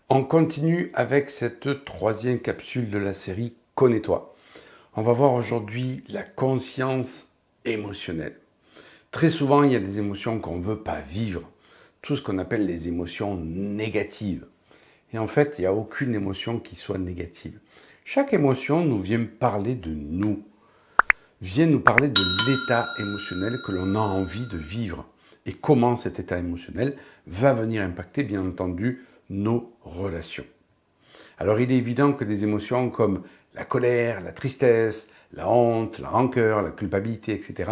On continue avec cette troisième capsule de la série Connais-toi. On va voir aujourd'hui la conscience émotionnelle. Très souvent, il y a des émotions qu'on ne veut pas vivre, tout ce qu'on appelle les émotions négatives. Et en fait, il n'y a aucune émotion qui soit négative. Chaque émotion nous vient parler de nous, vient nous parler de l'état émotionnel que l'on a envie de vivre et comment cet état émotionnel va venir impacter, bien entendu, nos relations. Alors il est évident que des émotions comme la colère, la tristesse, la honte, la rancœur, la culpabilité, etc.,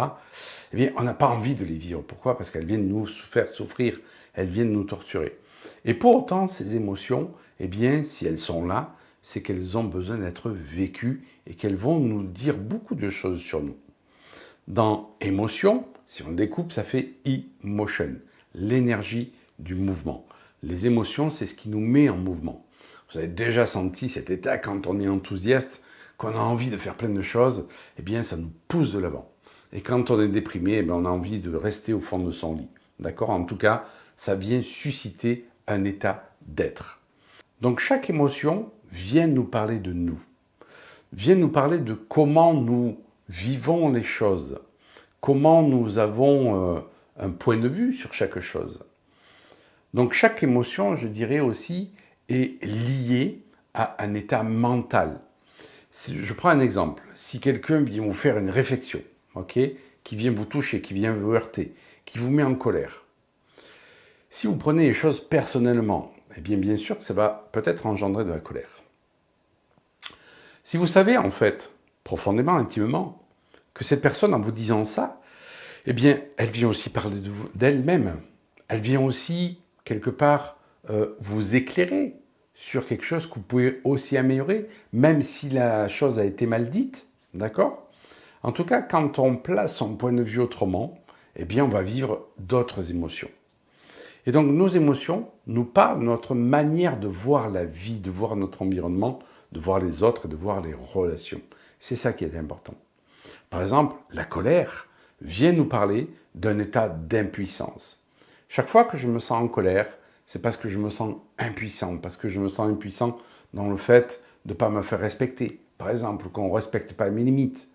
eh bien, on n'a pas envie de les vivre. Pourquoi ? Parce qu'elles viennent nous faire souffrir, elles viennent nous torturer. Et pour autant, ces émotions, eh bien, si elles sont là, c'est qu'elles ont besoin d'être vécues et qu'elles vont nous dire beaucoup de choses sur nous. Dans émotion, si on découpe, ça fait emotion, l'énergie du mouvement. Les émotions, c'est ce qui nous met en mouvement. Vous avez déjà senti cet état quand on est enthousiaste, qu'on a envie de faire plein de choses, eh bien ça nous pousse de l'avant. Et quand on est déprimé, eh bien, on a envie de rester au fond de son lit. D'accord ? En tout cas, ça vient susciter un état d'être. Donc chaque émotion vient nous parler de nous, vient nous parler de comment nous vivons les choses, comment nous avons un point de vue sur chaque chose. Donc chaque émotion, je dirais aussi, est liée à un état mental. Je prends un exemple. Si quelqu'un vient vous faire une réflexion, qui vient vous toucher, qui vient vous heurter, qui vous met en colère, si vous prenez les choses personnellement, eh bien sûr que ça va peut-être engendrer de la colère. Si vous savez en fait, profondément, intimement, que cette personne en vous disant ça, eh bien elle vient aussi parler d'elle-même. Elle vient aussi quelque part vous éclairer sur quelque chose que vous pouvez aussi améliorer, même si la chose a été mal dite, d'accord ? En tout cas, quand on place son point de vue autrement, eh bien, on va vivre d'autres émotions. Et donc, nos émotions nous parlent de notre manière de voir la vie, de voir notre environnement, de voir les autres, de voir les relations. C'est ça qui est important. Par exemple, la colère vient nous parler d'un état d'impuissance. Chaque fois que je me sens en colère, c'est parce que je me sens impuissant, parce que je me sens impuissant dans le fait de ne pas me faire respecter. Par exemple, qu'on ne respecte pas mes limites.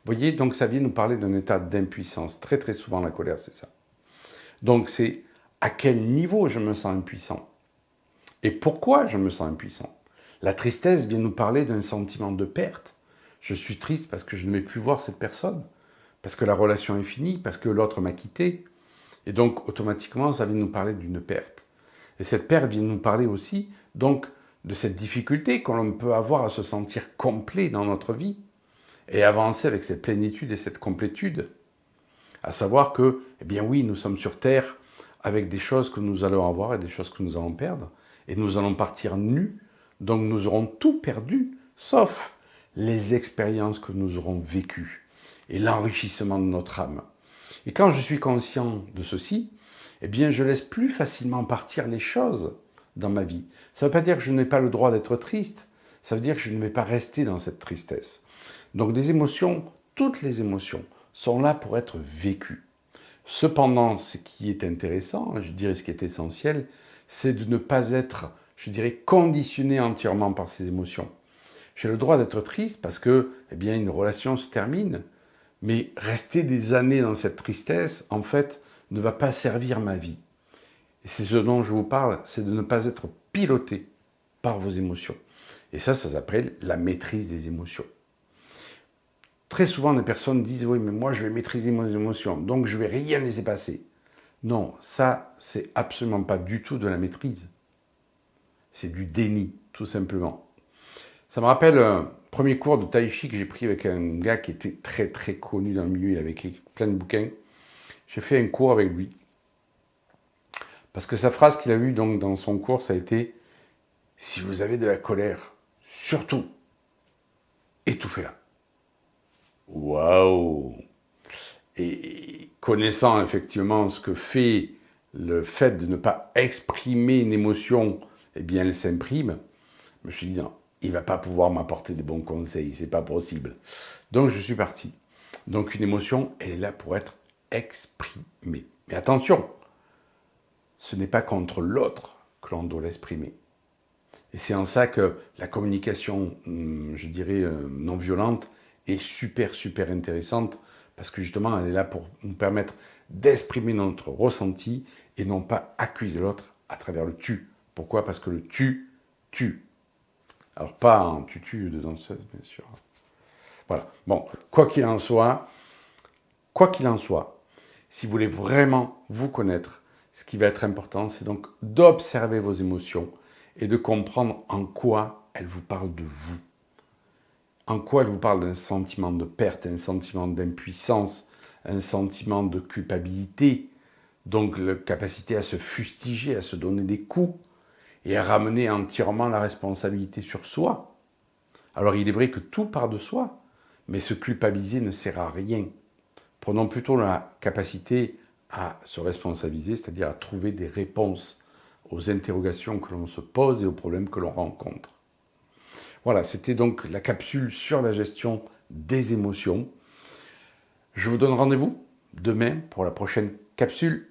Vous voyez, donc ça vient nous parler d'un état d'impuissance. Très très souvent, la colère, c'est ça. Donc c'est à quel niveau je me sens impuissant et pourquoi je me sens impuissant. La tristesse vient nous parler d'un sentiment de perte. Je suis triste parce que je ne vais plus voir cette personne, parce que la relation est finie, parce que l'autre m'a quitté. Et donc, automatiquement, ça vient nous parler d'une perte. Et cette perte vient nous parler aussi, donc, de cette difficulté qu'on peut avoir à se sentir complet dans notre vie et avancer avec cette plénitude et cette complétude. À savoir que, eh bien oui, nous sommes sur Terre avec des choses que nous allons avoir et des choses que nous allons perdre. Et nous allons partir nus, donc nous aurons tout perdu, sauf les expériences que nous aurons vécues et l'enrichissement de notre âme. Et quand je suis conscient de ceci, eh bien je laisse plus facilement partir les choses dans ma vie. Ça ne veut pas dire que je n'ai pas le droit d'être triste, ça veut dire que je ne vais pas rester dans cette tristesse. Donc des émotions, toutes les émotions, sont là pour être vécues. Cependant, ce qui est intéressant, je dirais ce qui est essentiel, c'est de ne pas être, je dirais, conditionné entièrement par ces émotions. J'ai le droit d'être triste parce que, eh bien, une relation se termine, mais rester des années dans cette tristesse, en fait, ne va pas servir ma vie. Et c'est ce dont je vous parle, c'est de ne pas être piloté par vos émotions. Et ça s'appelle la maîtrise des émotions. Très souvent, des personnes disent « Oui, mais moi, je vais maîtriser mes émotions, donc je ne vais rien laisser passer. » Non, ça, c'est absolument pas du tout de la maîtrise. C'est du déni, tout simplement. Ça me rappelle un premier cours de tai chi que j'ai pris avec un gars qui était très très connu dans le milieu, il avait écrit plein de bouquins. J'ai fait un cours avec lui. Parce que sa phrase qu'il a eue donc, dans son cours, ça a été « Si vous avez de la colère, surtout, étouffez-la. » Waouh! Et connaissant effectivement ce que fait le fait de ne pas exprimer une émotion, eh bien elle s'imprime, je me suis dit non, il ne va pas pouvoir m'apporter des bons conseils, c'est pas possible. Donc je suis parti. Donc une émotion, elle est là pour être exprimée. Mais attention, ce n'est pas contre l'autre que l'on doit l'exprimer. Et c'est en ça que la communication, je dirais, non violente est super, super intéressante parce que justement, elle est là pour nous permettre d'exprimer notre ressenti et non pas accuser l'autre à travers le tu. Pourquoi? Parce que le tu tue. Alors pas en tutu de danseuse, bien sûr. Voilà. Bon, quoi qu'il en soit, si vous voulez vraiment vous connaître, ce qui va être important, c'est donc d'observer vos émotions et de comprendre en quoi elles vous parlent de vous. En quoi elles vous parlent d'un sentiment de perte, un sentiment d'impuissance, un sentiment de culpabilité, donc la capacité à se fustiger, à se donner des coups et à ramener entièrement la responsabilité sur soi. Alors il est vrai que tout part de soi, mais se culpabiliser ne sert à rien. Prenons plutôt la capacité à se responsabiliser, c'est-à-dire à trouver des réponses aux interrogations que l'on se pose et aux problèmes que l'on rencontre. Voilà, c'était donc la capsule sur la gestion des émotions. Je vous donne rendez-vous demain pour la prochaine capsule.